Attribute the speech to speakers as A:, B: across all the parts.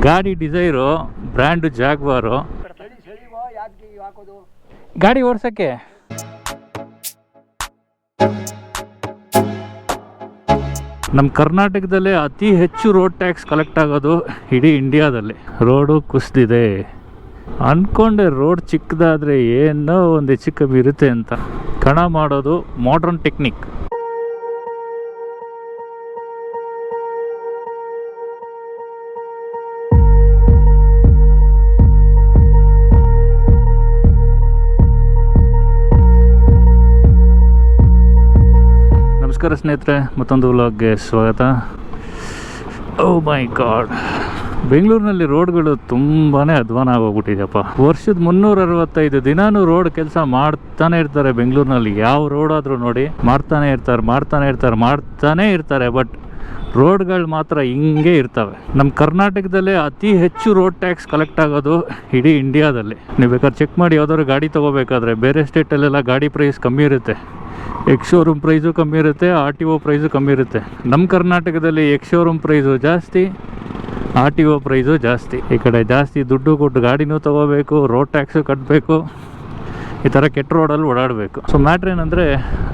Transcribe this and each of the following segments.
A: ಗಾಡಿ Dzire, brand ಜಾಗ್ವಾರು. ಗಾಡಿ ಓಡ್ಸೋಕ್ಕೆ ನಮ್ಮ ಕರ್ನಾಟಕದಲ್ಲೇ ಅತಿ ಹೆಚ್ಚು ರೋಡ್ ಟ್ಯಾಕ್ಸ್ ಕಲೆಕ್ಟ್ ಆಗೋದು ಇಡೀ ಇಂಡಿಯಾದಲ್ಲಿ. ರೋಡು ಕುಸಿದಿದೆ ಅಂದ್ಕೊಂಡೆ, ರೋಡ್ ಚಿಕ್ಕದಾದರೆ ಏನೋ ಒಂದು ಹೆಚ್ಚು ಕಮ್ಮಿ ಇರುತ್ತೆ ಅಂತ. ಕಣ ಮಾಡೋದು ಮಾಡ್ರನ್ ಟೆಕ್ನಿಕ್. ನಮಸ್ಕಾರ ಸ್ನೇಹಿತರೆ, ಮತ್ತೊಂದು ವ್ಲಾಗ್ಗೆ ಸ್ವಾಗತ. ಓ ಮೈ ಗಾಡ್, ಬೆಂಗಳೂರಿನಲ್ಲಿ ರೋಡ್ಗಳು ತುಂಬಾ ಅಧ್ವಾನ ಆಗೋಗ್ಬಿಟ್ಟಿದೆಯಪ್ಪ. ವರ್ಷದ 365 ದಿನಾನೂ ರೋಡ್ ಕೆಲಸ ಮಾಡ್ತಾನೆ ಇರ್ತಾರೆ ಬೆಂಗಳೂರಿನಲ್ಲಿ. ಯಾವ ರೋಡ್ ಆದರೂ ನೋಡಿ ಮಾಡ್ತಾನೆ ಇರ್ತಾರೆ. ಬಟ್ ರೋಡ್ಗಳು ಮಾತ್ರ ಹಿಂಗೆ ಇರ್ತವೆ. ನಮ್ಮ ಕರ್ನಾಟಕದಲ್ಲೇ ಅತಿ ಹೆಚ್ಚು ರೋಡ್ ಟ್ಯಾಕ್ಸ್ ಕಲೆಕ್ಟ್ ಆಗೋದು ಇಡೀ ಇಂಡಿಯಾದಲ್ಲಿ. ನೀವು ಬೇಕಾದ್ರೆ ಚೆಕ್ ಮಾಡಿ, ಯಾವ್ದಾದ್ರು ಗಾಡಿ ತೊಗೋಬೇಕಾದ್ರೆ ಬೇರೆ ಸ್ಟೇಟಲ್ಲೆಲ್ಲ ಗಾಡಿ ಪ್ರೈಸ್ ಕಮ್ಮಿ ಇರುತ್ತೆ, ಎಕ್ಸ್ ಶೋರೂಮ್ ಪ್ರೈಸು ಕಮ್ಮಿ ಇರುತ್ತೆ, RTO ಪ್ರೈಸು ಕಮ್ಮಿ ಇರುತ್ತೆ. ನಮ್ಮ ಕರ್ನಾಟಕದಲ್ಲಿ ಎಕ್ಸ್ ಶೋರೂಮ್ ಪ್ರೈಸು ಜಾಸ್ತಿ, RTO ಪ್ರೈಸು ಜಾಸ್ತಿ. ಈ ಕಡೆ ಜಾಸ್ತಿ ದುಡ್ಡು ಕೊಟ್ಟು ಗಾಡಿನೂ ತೊಗೋಬೇಕು, ರೋಡ್ ಟ್ಯಾಕ್ಸು ಕಟ್ಟಬೇಕು, ಈ ಥರ ಕೆಟ್ಟ ರೋಡಲ್ಲಿ ಓಡಾಡಬೇಕು. ಸೊ ಮ್ಯಾಟ್ರ್ ಏನಂದರೆ,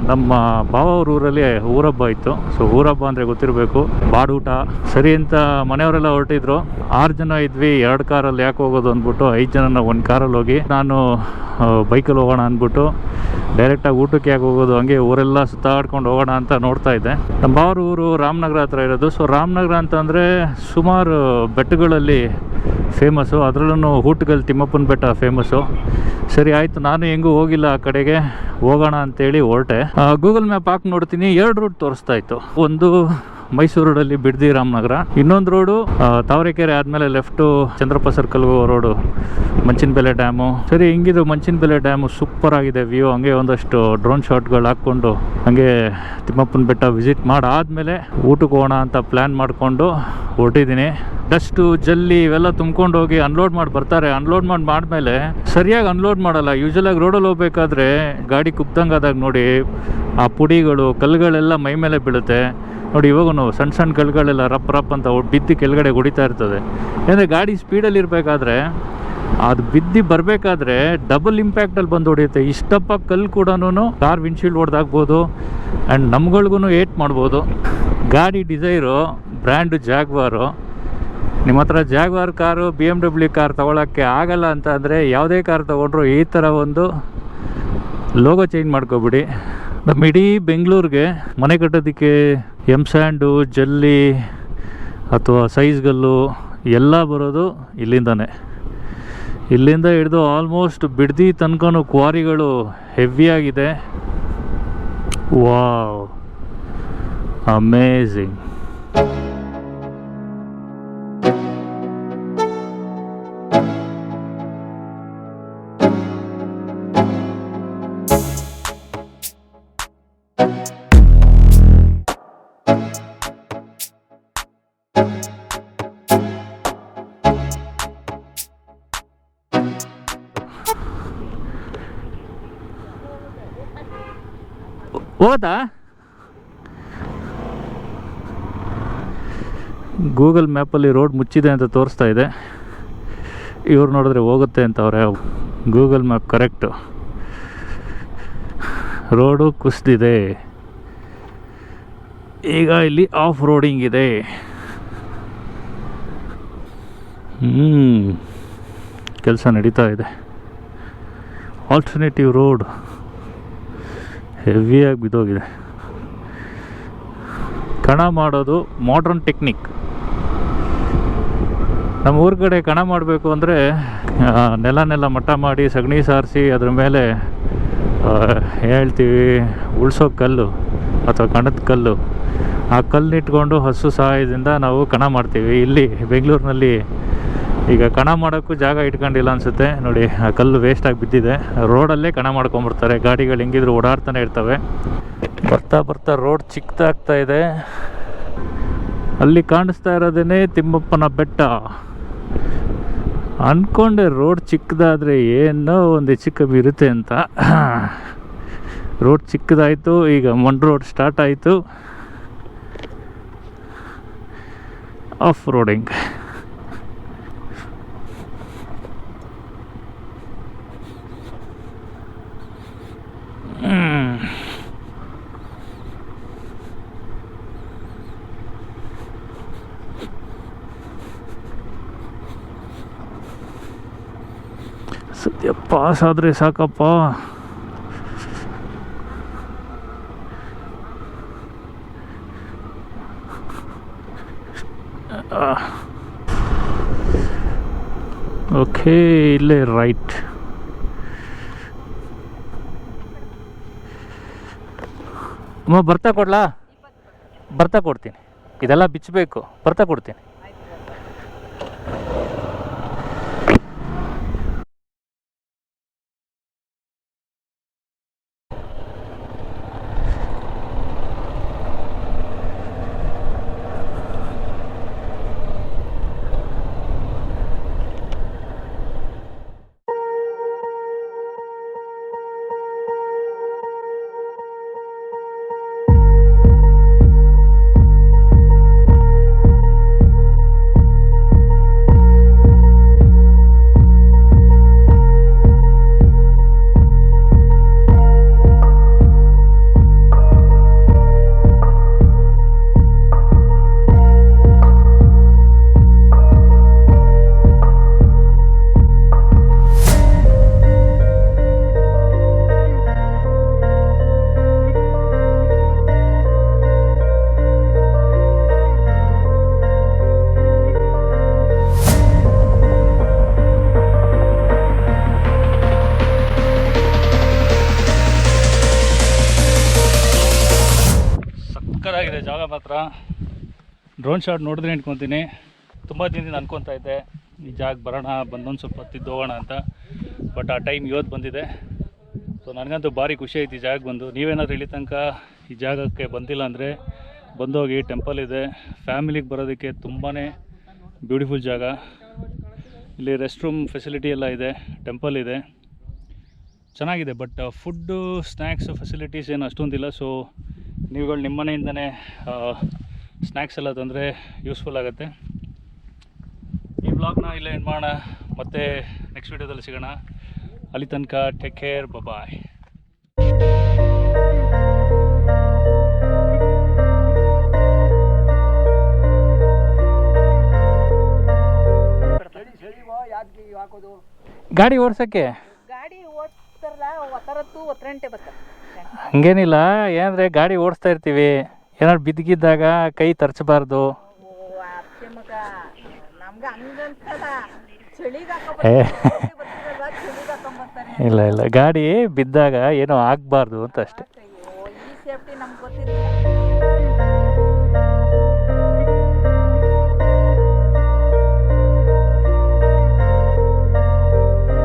A: ನಮ್ಮ ಭಾವ ಅವ್ರ ಊರಲ್ಲಿ ಊರಬ್ಬ ಇತ್ತು. ಸೊ ಊರಬ್ಬ ಅಂದರೆ ಗೊತ್ತಿರಬೇಕು, ಬಾಡೂಟ. ಸರಿ ಅಂತ ಮನೆಯವರೆಲ್ಲ ಹೊರಟಿದ್ರು. 6 ಜನ ಇದ್ವಿ, 2 ಕಾರಲ್ಲಿ ಯಾಕೆ ಹೋಗೋದು ಅಂದ್ಬಿಟ್ಟು 5 ಜನನ 1 ಕಾರಲ್ಲಿ ಹೋಗಿ, ನಾನು ಬೈಕಲ್ಲಿ ಹೋಗೋಣ ಅಂದ್ಬಿಟ್ಟು ಡೈರೆಕ್ಟಾಗಿ ಊಟಕ್ಕೆ ಯಾಕೆ ಹೋಗೋದು, ಹಂಗೆ ಊರೆಲ್ಲ ಸುತ್ತಾಡ್ಕೊಂಡು ಹೋಗೋಣ ಅಂತ ನೋಡ್ತಾ ಇದ್ದೆ. ನಮ್ಮ ಭಾವ್ರ ಊರು ರಾಮನಗರ ಹತ್ರ ಇರೋದು. ಸೊ ರಾಮನಗರ ಅಂತಂದರೆ ಸುಮಾರು ಬೆಟ್ಟಗಳಲ್ಲಿ ಫೇಮಸ್ಸು, ಅದರಲ್ಲೂ ಕೂಟ್ಗಲ್ ತಿಮ್ಮಪ್ಪನ ಬೆಟ್ಟ ಫೇಮಸ್ಸು. ಸರಿ ಆಯಿತು, ನಾನು ಹೆಂಗೂ ಹೋಗಿಲ್ಲ ಆ ಕಡೆಗೆ, ಹೋಗೋಣ ಅಂತೇಳಿ ಹೊರಟೆ. ಗೂಗಲ್ ಮ್ಯಾಪ್ ಹಾಕಿ ನೋಡ್ತೀನಿ, 2 ರೂಟ್ ತೋರಿಸ್ತಾ ಇತ್ತು. ಒಂದು ಮೈಸೂರು ರೋಡಲ್ಲಿ ಬಿಡ್ದಿ ರಾಮನಗರ, ಇನ್ನೊಂದು ರೋಡು ತಾವರೆಕೆರೆ ಆದಮೇಲೆ ಲೆಫ್ಟು ಚಂದ್ರಪ್ಪ ಸರ್ಕಲ್ಗೆ ಹೋಗೋ ರೋಡು ಮಂಚಿನಬೆಲೆ ಡ್ಯಾಮು. ಸರಿ, ಹಿಂಗಿದು ಮಂಚಿನಬೆಲೆ ಡ್ಯಾಮು ಸೂಪರ್ ಆಗಿದೆ ವ್ಯೂ. ಹಂಗೆ ಒಂದಷ್ಟು ಡ್ರೋನ್ ಶಾಟ್ಗಳು ಹಾಕ್ಕೊಂಡು ಹಂಗೆ ತಿಮ್ಮಪ್ಪನ ಬೆಟ್ಟ ವಿಸಿಟ್ ಮಾಡಾದಮೇಲೆ ಊಟಕ್ಕೆ ಹೋಗೋಣ ಅಂತ ಪ್ಲ್ಯಾನ್ ಮಾಡಿಕೊಂಡು ಹೊರಟಿದ್ದೀನಿ. ಡಸ್ಟು ಜಲ್ಲಿ ಇವೆಲ್ಲ ತುಂಬ್ಕೊಂಡು ಹೋಗಿ ಅನ್ಲೋಡ್ ಮಾಡಿ ಬರ್ತಾರೆ. ಅನ್ಲೋಡ್ ಮಾಡಿದ್ಮೇಲೆ ಸರಿಯಾಗಿ ಅನ್ಲೋಡ್ ಮಾಡಲ್ಲ. ಯೂಶಲಾಗಿ ರೋಡಲ್ಲಿ ಹೋಗ್ಬೇಕಾದ್ರೆ ಗಾಡಿ ಕುಗ್ದಂಗೆ ಆದಾಗ ನೋಡಿ, ಆ ಪುಡಿಗಳು ಕಲ್ಲುಗಳೆಲ್ಲ ಮೈ ಮೇಲೆ ಬೀಳುತ್ತೆ ನೋಡಿ. ಇವಾಗೂ ಸಣ್ಣ ಕಲ್ಲುಗಳೆಲ್ಲ ರಪ್ ಅಂತ ಬಿದ್ದು ಕೆಳಗಡೆ ಹೊಡಿತಾ ಇರ್ತದೆ. ಅಂದರೆ ಗಾಡಿ ಸ್ಪೀಡಲ್ಲಿ ಇರಬೇಕಾದ್ರೆ ಅದು ಬಿದ್ದು ಬರಬೇಕಾದ್ರೆ ಡಬಲ್ ಇಂಪ್ಯಾಕ್ಟಲ್ಲಿ ಬಂದು ಹೊಡೆಯುತ್ತೆ. ಇಷ್ಟಪ್ಪ ಕಲ್ಲು ಕೂಡ ಕಾರ್ ವಿಂಡ್ಶೀಲ್ಡ್ ಹೊಡೆದಾಕ್ಬೋದು ಆ್ಯಂಡ್ ನಮ್ಗಳಿಗೂ ಏಟ್ ಮಾಡ್ಬೋದು. ಗಾಡಿ ಡಿಸೈರು, ಬ್ರ್ಯಾಂಡು ಜಾಗ್ವಾರು. ನಿಮ್ಮ ಹತ್ರ ಜಾಗ್ವಾರ್ ಕಾರು, BMW ಕಾರ್ ತೊಗೊಳಕ್ಕೆ ಆಗಲ್ಲ ಅಂತ ಅಂದರೆ ಯಾವುದೇ ಕಾರ್ ತೊಗೊಂಡ್ರು ಈ ಥರ ಒಂದು ಲೋಗೋ ಚೇಂಜ್ ಮಾಡ್ಕೊಬಿಡಿ. ನಮ್ಮ ಇಡೀ ಬೆಂಗಳೂರಿಗೆ ಮನೆ ಕಟ್ಟೋದಕ್ಕೆ ಸ್ಯಾಂಡು, ಜಲ್ಲಿ ಅಥವಾ ಸೈಜ್ಗಲ್ಲು ಎಲ್ಲ ಬರೋದು ಇಲ್ಲಿಂದನೇ. ಇಲ್ಲಿಂದ ಹಿಡಿದು ಆಲ್ಮೋಸ್ಟ್ ಬಿಡ್ದಿ ತನಕನೂ ಕ್ವಾರಿಗಳು ಹೆವಿಯಾಗಿದೆ. Wow, amazing. ಹೋದಾ? ಗೂಗಲ್ ಮ್ಯಾಪಲ್ಲಿ ರೋಡ್ ಮುಚ್ಚಿದೆ ಅಂತ ತೋರಿಸ್ತಾ ಇದೆ. ಇವ್ರು ನೋಡಿದ್ರೆ ಹೋಗುತ್ತೆ ಅಂತ ಅವ್ರೆ. ಗೂಗಲ್ ಮ್ಯಾಪ್ ಕರೆಕ್ಟು, ರೋಡು ಕುಸಿದಿದೆ. ಈಗ ಇಲ್ಲಿ ಆಫ್ ರೋಡಿಂಗ್ ಇದೆ. ಕೆಲಸ ನಡೀತಾ ಇದೆ. ಆಲ್ಟರ್ನೇಟಿವ್ ರೋಡ್ ಹೆವಿಯಾಗಿ ಬಿದ್ದೋಗಿದೆ. ಕಣ ಮಾಡೋದು ಮಾಡ್ರನ್ ಟೆಕ್ನಿಕ್. ನಮ್ಮ ಊರ ಕಡೆ ಕಣ ಮಾಡಬೇಕು ಅಂದರೆ ನೆಲ ಮಟ್ಟ ಮಾಡಿ ಸಗಣಿ ಸಾರಿಸಿ ಅದ್ರ ಮೇಲೆ ಹೇಳ್ತೀವಿ ಉಳ್ಸೋ ಕಲ್ಲು ಅಥವಾ ಕಣದ ಕಲ್ಲು, ಆ ಕಲ್ಲನ್ನಿಟ್ಕೊಂಡು ಹಸು ಸಹಾಯದಿಂದ ನಾವು ಕಣ ಮಾಡ್ತೀವಿ. ಇಲ್ಲಿ ಬೆಂಗಳೂರಿನಲ್ಲಿ ಈಗ ಕಣ ಮಾಡೋಕ್ಕೂ ಜಾಗ ಇಟ್ಕೊಂಡಿಲ್ಲ ಅನಿಸುತ್ತೆ ನೋಡಿ. ಆ ಕಲ್ಲು ವೇಸ್ಟಾಗಿ ಬಿದ್ದಿದೆ. ರೋಡಲ್ಲೇ ಕಣ ಮಾಡ್ಕೊಂಬರ್ತಾರೆ. ಗಾಡಿಗಳು ಹೆಂಗಿದ್ರು ಓಡಾಡ್ತಾನೆ ಇರ್ತವೆ. ಬರ್ತಾ ರೋಡ್ ಚಿಕ್ಕದಾಗ್ತಾ ಇದೆ. ಅಲ್ಲಿ ಕಾಣಿಸ್ತಾ ಇರೋದೇ ತಿಮ್ಮಪ್ಪನ ಬೆಟ್ಟ. ಅಂದ್ಕೊಂಡೆ ರೋಡ್ ಚಿಕ್ಕದಾದರೆ ಏನೋ ಒಂದು ಹೆಚ್ಚು ಕಮ್ಮಿ ಇರುತ್ತೆ ಅಂತ. ರೋಡ್ ಚಿಕ್ಕದಾಯಿತು. ಈಗ ಮಂಡ್ ರೋಡ್ ಸ್ಟಾರ್ಟ್ ಆಯಿತು. Off roading. ಸದ್ಯ ಪಾಸ್ ಆದರೆ ಸಾಕಪ್ಪ. ಓಕೆ, ಇಲ್ಲೇ ರೈಟ್. ಅಮ್ಮ ಬರ್ತಾ ಕೊಡ್ಲಾ? ಬರ್ತಾ ಕೊಡ್ತೀನಿ. ಇದೆಲ್ಲ ಬಿಚ್ಚಬೇಕು, ಬರ್ತಾ ಕೊಡ್ತೀನಿ. ಸಕ್ಕತ್ತಾಗಿದೆ ಜಾಗ ಮಾತ್ರ. ಡ್ರೋನ್ ಶಾಟ್ ನೋಡಿದ್ರೆ ಇಟ್ಕೊತೀನಿ. ತುಂಬ ದಿನದಿಂದ ಅನ್ಕೊತಾ ಇದ್ದೆ ಈ ಜಾಗ ಬರೋಣ, ಬಂದೊಂದು ಸ್ವಲ್ಪ ಹೊತ್ತಿದ್ದು ಹೋಗೋಣ ಅಂತ. ಬಟ್ ಆ ಟೈಮ್ ಇವತ್ತು ಬಂದಿದೆ. ಸೊ ನನಗಂತೂ ಭಾರಿ ಖುಷಿ ಐತಿ ಈ ಜಾಗಕ್ಕೆ ಬಂದು. ನೀವೇನಾದರೂ ಇಲ್ಲಿ ತನಕ ಈ ಜಾಗಕ್ಕೆ ಬಂದಿಲ್ಲ ಅಂದರೆ ಬಂದೋಗಿ. ಟೆಂಪಲ್ ಇದೆ, ಫ್ಯಾಮಿಲಿಗೆ ಬರೋದಕ್ಕೆ ತುಂಬಾ ಬ್ಯೂಟಿಫುಲ್ ಜಾಗ. ಇಲ್ಲಿ ರೆಸ್ಟ್ ರೂಮ್ ಫೆಸಿಲಿಟಿ ಎಲ್ಲ ಇದೆ, ಟೆಂಪಲ್ ಇದೆ, ಚೆನ್ನಾಗಿದೆ. ಬಟ್ ಫುಡ್ಡು ಸ್ನ್ಯಾಕ್ಸ್ ಫೆಸಿಲಿಟೀಸ್ ಏನು ಅಷ್ಟೊಂದಿಲ್ಲ. ಸೊ ನೀವುಗಳು ನಿಮ್ಮ ಮನೆಯಿಂದನೇ ಸ್ನ್ಯಾಕ್ಸ್ ಎಲ್ಲ ತಂದರೆ ಯೂಸ್ಫುಲ್ ಆಗುತ್ತೆ. ಈ ಬ್ಲಾಗ್ನ ಇಲ್ಲೇ ಎಂಡ್ ಮಾಡೋಣ. ಮತ್ತೆ ನೆಕ್ಸ್ಟ್ ವೀಡಿಯೋದಲ್ಲಿ ಸಿಗೋಣ. ಅಲ್ಲಿ ತನಕ ಟೇಕ್ ಕೇರ್, ಬಾಯ್. ಗಾಡಿ ಓಡ್ಸೋಕ್ಕೆ ಹಂಗೇನಿಲ್ಲ. ಏನಂದರೆ ಗಾಡಿ ಓಡಿಸ್ತಾ ಇರ್ತೀವಿ, ಏನಾದ್ರು ಬಿದ್ದಿದ್ದಾಗ ಕೈ ತರ್ಚಬಾರ್ದು. ಇಲ್ಲ ಇಲ್ಲ, ಗಾಡಿ ಬಿದ್ದಾಗ ಏನೋ ಆಗಬಾರ್ದು ಅಂತ ಅಷ್ಟೇ.